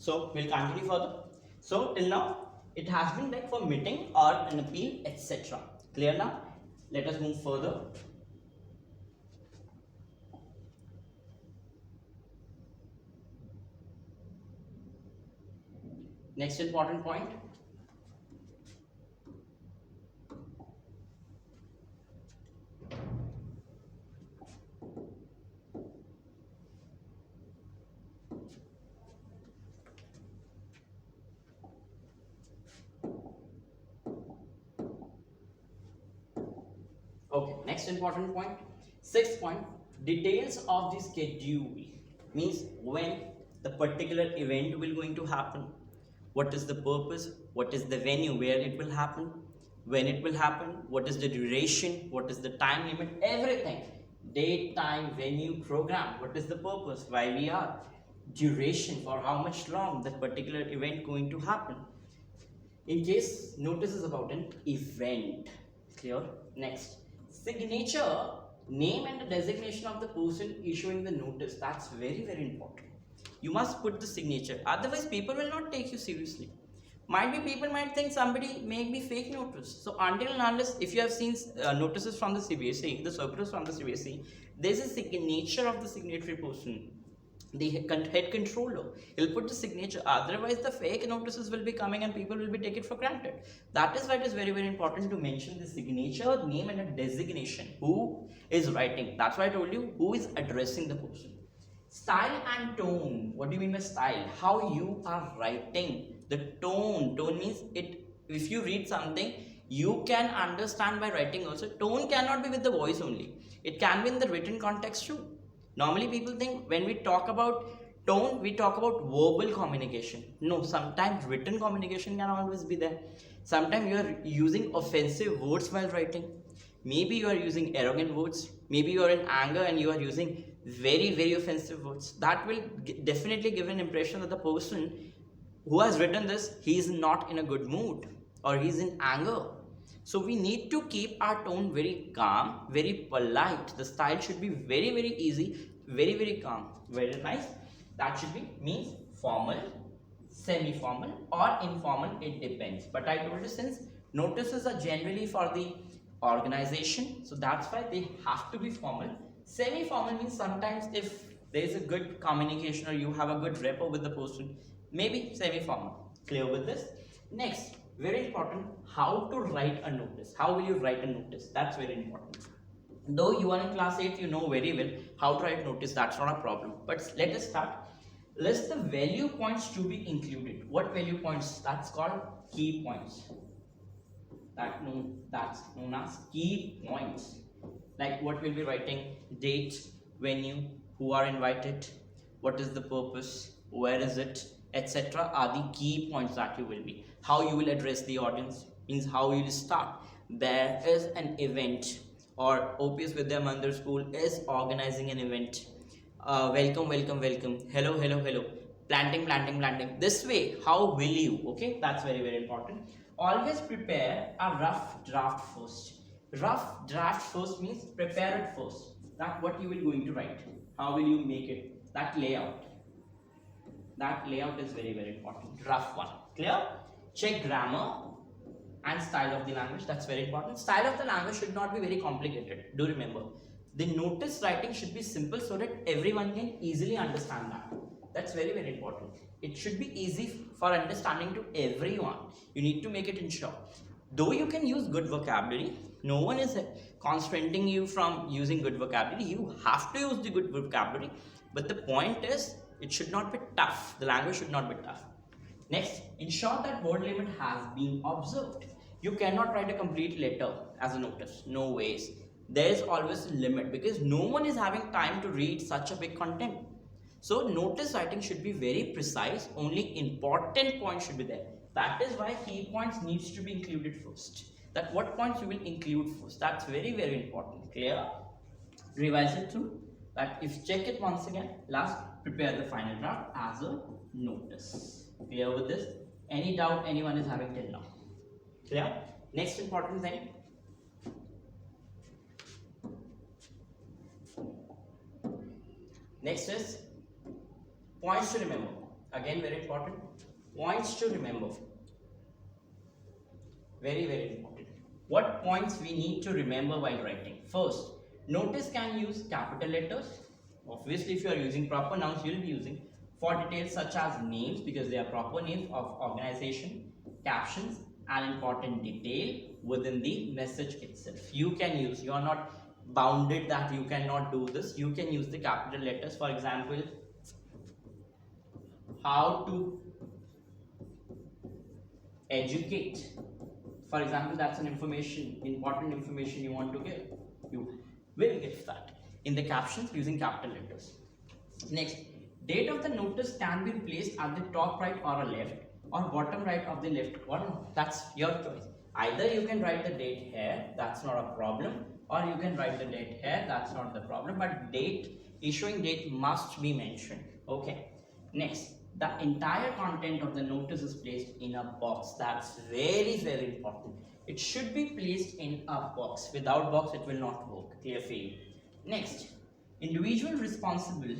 So we'll continue further. So till now it has been like for meeting or an appeal, etc. Clear now? Let us move further. Next important point. Okay, next important point. Sixth point, details of the schedule means when the particular event will going to happen, what is the purpose, what is the venue where it will happen, when it will happen, what is the duration, what is the time limit, everything. Date, time, venue, program, what is the purpose, why we are, duration, for how much long that particular event going to happen. In case notice is about an event. Clear? Next, signature, name and the designation of the person issuing the notice. That's very important. You must put the signature, otherwise people will not take you seriously. Might be people might think somebody may be fake notice. So until and unless, if you have seen notices from the CBSE, the circulars from the CBSE, there is a signature of the signatory person, the head controller. He'll put the signature, otherwise the fake notices will be coming and people will be taken for granted. That is why it is very important to mention the signature, name and a designation, who is writing. That's why I told you who is addressing the person. Style and tone. What do you mean by style? How you are writing. The tone means it, if you read something you can understand by writing also. Tone cannot be with the voice only, it can be in the written context too. Normally people think when we talk about tone, we talk about verbal communication. No, sometimes written communication can always be there. Sometimes you are using offensive words while writing. Maybe you are using arrogant words. Maybe you are in anger and you are using very offensive words. That will definitely give an impression that the person who has written this, he is not in a good mood or he is in anger. So we need to keep our tone very calm, very polite. The style should be very easy, very calm, very nice. That should be means formal, semi-formal or informal, it depends. But I told you, since notices are generally for the organization, so that's why they have to be formal. Semi-formal means sometimes if there is a good communication or you have a good rapport with the person, maybe semi-formal. Clear with this? Next, very important, how to write a notice. How will you write a notice? That's very important. Though you are in class 8, you know very well how to write notice. That's not a problem. But let us start. List the value points to be included. What value points? That's called key points. That's known as key points. Like what we'll be writing: date, venue, who are invited, what is the purpose, where is it, etc. are the key points that you will be. How you will address the audience means how you will start. There is an event, or OPS Vidya Mandir School is organizing an event. Welcome. Hello. Planting. This way, how will you? Okay, that's very important. Always prepare a rough draft first. Rough draft first means prepare it first. That what you will going to write. How will you make it? That layout. That layout is very important. Rough one. Clear? Check grammar and style of the language. That's very important. Style of the language should not be very complicated. Do remember, the notice writing should be simple so that everyone can easily understand that. That's very important. It should be easy for understanding to everyone. You need to make it in short. Though you can use good vocabulary, no one is constraining you from using good vocabulary. You have to use the good vocabulary, but the point is it should not be tough. The language should not be tough. Next, ensure that word limit has been observed. You cannot write a complete letter as a notice. No ways. There is always a limit because no one is having time to read such a big content. So notice writing should be very precise. Only important points should be there. That is why key points needs to be included first. That what points you will include first. That's very important. Clear? Revise it through. That if check it once again. Last, prepare the final draft as a notice. Clear with this? Any doubt anyone is having till now? Clear? Next important thing. Next is points to remember. Again, very important. Points to remember. Very, very important. What points we need to remember while writing? First, notice can use capital letters. Obviously, if you are using proper nouns, you will be using for details such as names, because they are proper names of organization, captions, and important detail within the message itself. You can use, you are not bounded that you cannot do this. You can use the capital letters. For example, how to educate. For example, that's an important information you want to give. You will give that in the captions using capital letters. Next, date of the notice can be placed at the top right or left, or bottom right of the left or no. That's your choice. Either you can write the date here, that's not a problem, or you can write the date here, that's not the problem, but issuing date must be mentioned. Okay. Next, the entire content of the notice is placed in a box. That's very, very important. It should be placed in a box. Without box, it will not work. Clear for you. Next, individual responsible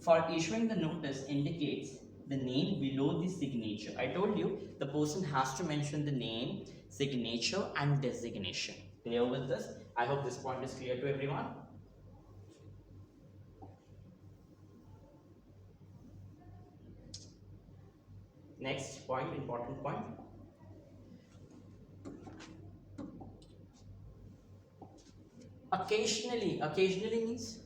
for issuing the notice indicates the name below the signature. I told you the person has to mention the name, signature, and designation. Clear with this? I hope this point is clear to everyone. Next point, important point. Occasionally means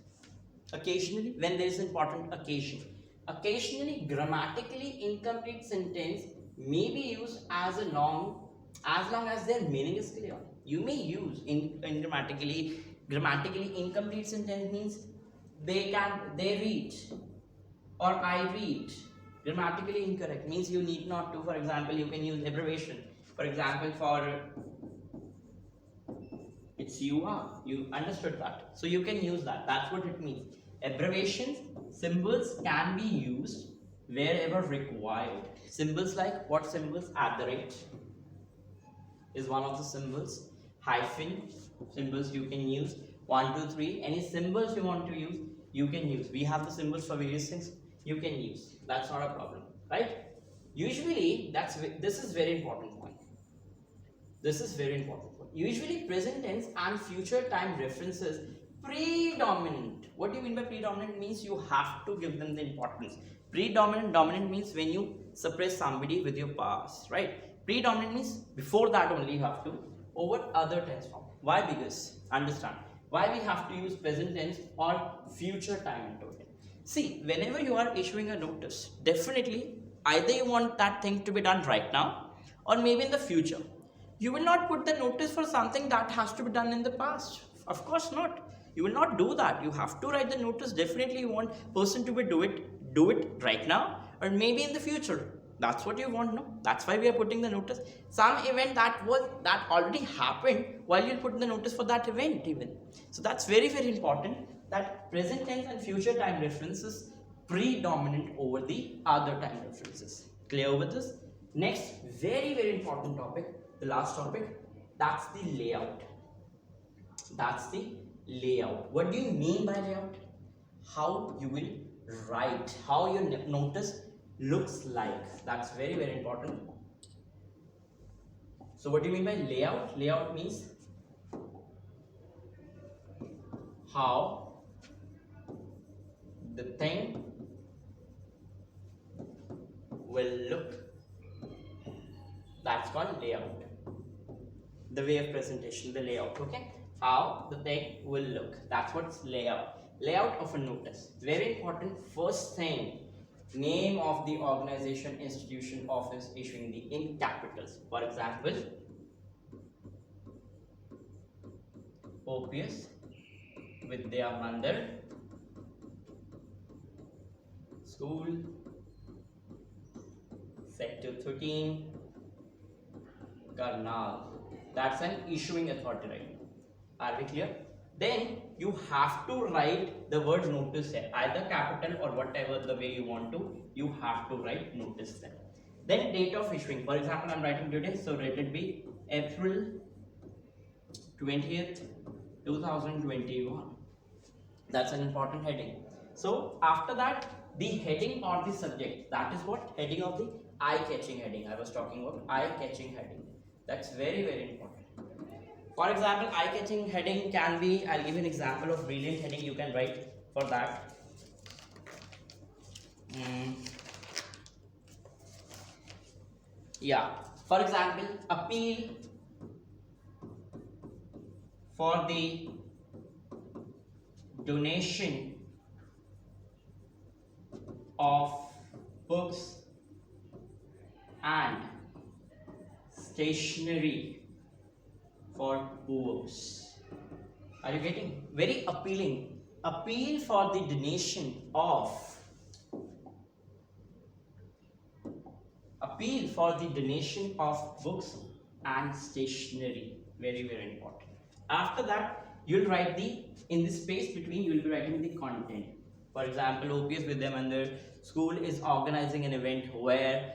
occasionally when there is an important occasion. Occasionally, grammatically incomplete sentence may be used as long as their meaning is clear. You may use in grammatically incomplete sentence means they read or I read. Grammatically incorrect means you need not to. For example, you can use abbreviation. For example, for it's you are. You understood that. So you can use that. That's what it means. Abbreviations, symbols can be used wherever required. Symbols like what symbols? At the rate is one of the symbols. Hyphen symbols you can use. 1, 2, 3. Any symbols you want to use, you can use. We have the symbols for various things. You can use. That's not a problem, right? Usually, this is very important point. This is very important point. Usually, present tense and future time references predominant. What do you mean by predominant? Means you have to give them the importance. Dominant means when you suppress somebody with your past, right? Predominant means before that only you have to over other tense form. Why? Because understand why we have to use present tense or future time into it. See, whenever you are issuing a notice, definitely either you want that thing to be done right now or maybe in the future. You will not put the notice for something that has to be done in the past. Of course not. You will not do that. You have to write the notice. Definitely you want person to be do it right now or maybe in the future. That's what you want, no? That's why we are putting the notice. Some event that already happened while you put the notice for that event even. So that's very, very important. That present tense and future time references predominant over the other time references. Clear with this? Next, very, very important topic, the last topic, that's the layout. That's the layout. What do you mean by layout? How you will write, how your notice looks like. That's very, very important. So what do you mean by layout? Layout means how the thing will look. That's called layout. The way of presentation, the layout, okay? How the thing will look. That's what's layout. Layout of a notice. Very important. First thing, name of the organization, institution, office issuing the in capitals. For example, OPS Vidya Mandir School, Sector 13, Karnal. That's an issuing authority, right? Are we clear? Then you have to write the word notice here, either capital or whatever the way you want to. You have to write notice there. Then date of issuing. For example, I'm writing today, so let it be April 20th, 2021. That's an important heading. So after that, the heading or the subject. That is what heading of the eye-catching heading. I was talking about eye-catching heading. That's very, very important. For example, eye-catching heading can be, I'll give you an example of brilliant heading you can write for that. Yeah, for example, appeal for the donation of books and stationery for poors. Are you getting? Very appealing. Appeal for the donation of books and stationery. Very, very important. After that, you'll write in the space between, you'll be writing the content. For example, OPS Vidya Mandir school is organizing an event where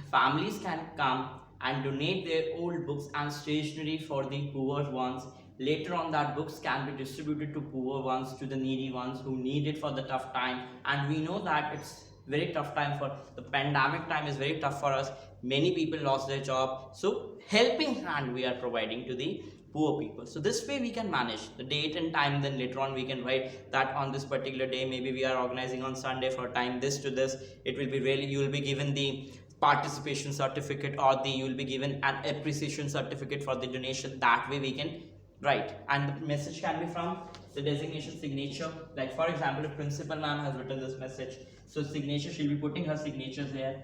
families can come and donate their old books and stationery for the poor ones. Later on, that books can be distributed to poor ones, to the needy ones who need it for the tough time. And we know that it's very tough time. For the pandemic time is very tough for us. Many people lost their job, so helping hand we are providing to the poor people. So this way we can manage the date and time. Then later on we can write that on this particular day, maybe we are organizing on Sunday for time this to this. It will be really, you will be given the participation certificate, or you will be given an appreciation certificate for the donation. That way we can write, and the message can be from the designation signature. Like for example, if principal ma'am has written this message, so signature, she'll be putting her signatures here,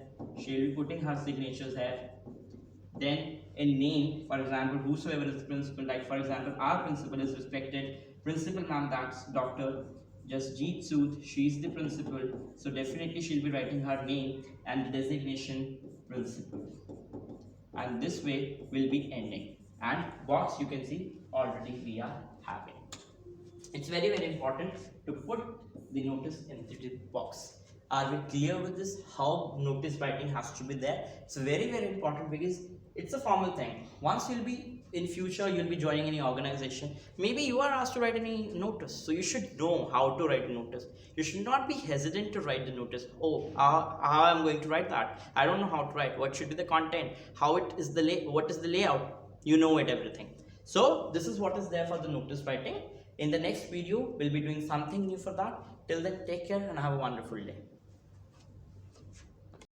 then in name, for example, whosoever is the principal, like for example, our principal is respected principal ma'am, that's Dr. Jasjeet Sood, she is the principal, so definitely she'll be writing her name and the designation principal. And this way will be ending. And box, you can see already we are having. It's very, very important to put the notice into the box. Are we clear with this? How notice writing has to be there? It's very, very important because it's a formal thing. Once you'll be in future, you'll be joining any organization. Maybe you are asked to write any notice, so you should know how to write a notice. You should not be hesitant to write the notice. Oh, how I'm going to write that? I don't know how to write. What should be the content? How it is what is the layout? You know it, everything. So this is what is there for the notice writing. In the next video, we'll be doing something new for that. Till then, take care and have a wonderful day.